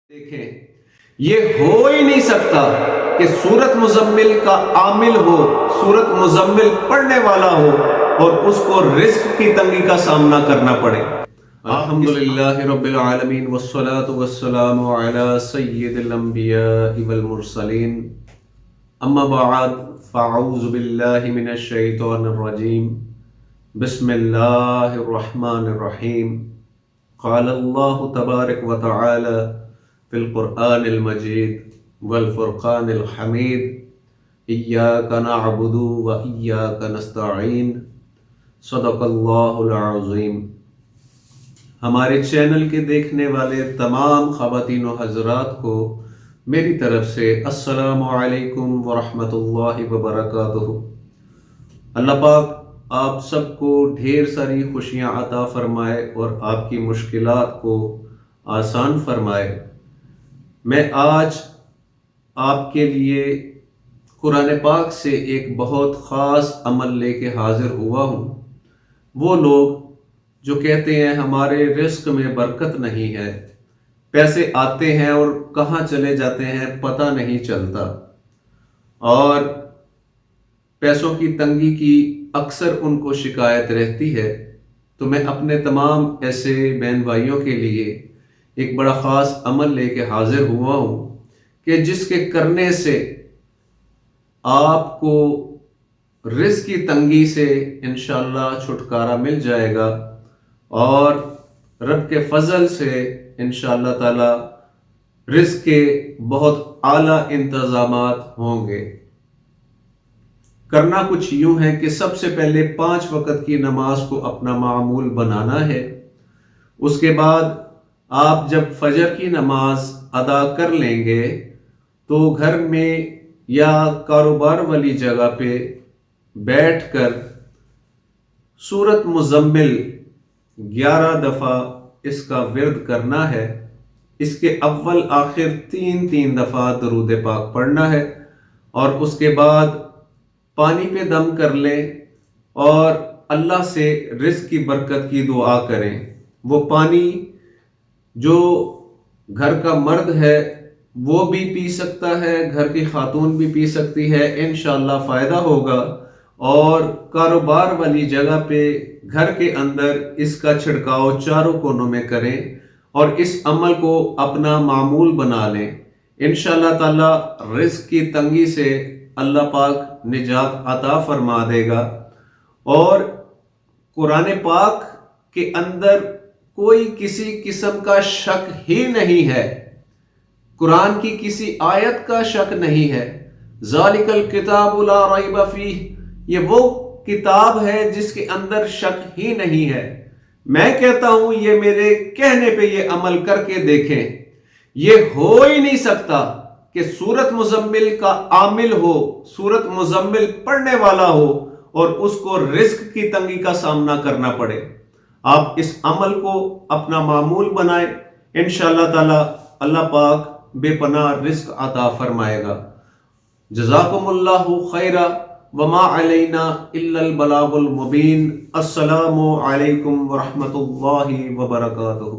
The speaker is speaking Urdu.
دیکھیں، یہ ہو ہی نہیں سکتا کہ سورت مزمل کا عامل ہو، سورت مزمل پڑھنے والا ہو اور اس کو رزق کی تنگی کا سامنا کرنا پڑے۔ الحمدللہ رب العالمین والصلاة والسلام علی سید الانبیاء والمرسلین، اما بعد فاعوذ باللہ من الشیطان الرجیم، بسم اللہ الرحمن الرحیم۔ قال اللہ تبارک و تعالی فی القرآن المجید والفرقان الحمید، ایاک نعبد و ایاک نستعین، صدق اللہ العظیم۔ ہمارے چینل کے دیکھنے والے تمام خواتین و حضرات کو میری طرف سے السلام علیکم ورحمۃ اللہ وبرکاتہ۔ اللہ پاک آپ سب کو ڈھیر ساری خوشیاں عطا فرمائے اور آپ کی مشکلات کو آسان فرمائے۔ میں آج آپ کے لیے قرآن پاک سے ایک بہت خاص عمل لے کے حاضر ہوا ہوں۔ وہ لوگ جو کہتے ہیں ہمارے رزق میں برکت نہیں ہے، پیسے آتے ہیں اور کہاں چلے جاتے ہیں پتہ نہیں چلتا، اور پیسوں کی تنگی کی اکثر ان کو شکایت رہتی ہے، تو میں اپنے تمام ایسے بہن بھائیوں کے لیے ایک بڑا خاص عمل لے کے حاضر ہوا ہوں کہ جس کے کرنے سے آپ کو رزق کی تنگی سے انشاءاللہ چھٹکارا مل جائے گا، اور رب کے فضل سے انشاءاللہ تعالی رزق کے بہت اعلیٰ انتظامات ہوں گے۔ کرنا کچھ یوں ہے کہ سب سے پہلے 5 وقت کی نماز کو اپنا معمول بنانا ہے۔ اس کے بعد آپ جب فجر کی نماز ادا کر لیں گے تو گھر میں یا کاروبار والی جگہ پہ بیٹھ کر سورت مزمل 11 دفعہ اس کا ورد کرنا ہے۔ اس کے اول آخر 3 دفعہ درود پاک پڑھنا ہے، اور اس کے بعد پانی پہ دم کر لیں اور اللہ سے رزق کی برکت کی دعا کریں۔ وہ پانی جو گھر کا مرد ہے وہ بھی پی سکتا ہے، گھر کی خاتون بھی پی سکتی ہے، انشاءاللہ فائدہ ہوگا۔ اور کاروبار والی جگہ پہ گھر کے اندر اس کا چھڑکاؤ چاروں کونوں میں کریں اور اس عمل کو اپنا معمول بنا لیں۔ انشاءاللہ تعالی رزق کی تنگی سے اللہ پاک نجات عطا فرما دے گا، اور قرآن پاک کے اندر کوئی کسی قسم کا شک ہی نہیں ہے، قرآن کی کسی آیت کا شک نہیں ہے۔ ذالک الکتاب لا ریب فیہ، یہ وہ کتاب ہے جس کے اندر شک ہی نہیں ہے۔ میں کہتا ہوں یہ میرے کہنے پہ یہ عمل کر کے دیکھیں، یہ ہو ہی نہیں سکتا کہ سورت مزمل کا عامل ہو، سورت مزمل پڑھنے والا ہو اور اس کو رزق کی تنگی کا سامنا کرنا پڑے۔ آپ اس عمل کو اپنا معمول بنائیں، انشاءاللہ تعالی اللہ پاک بے پناہ رزق عطا فرمائے گا۔ جزاکم اللہ خیرا وما علینا الا البلاغ المبین۔ السلام علیکم ورحمۃ اللہ وبرکاتہ۔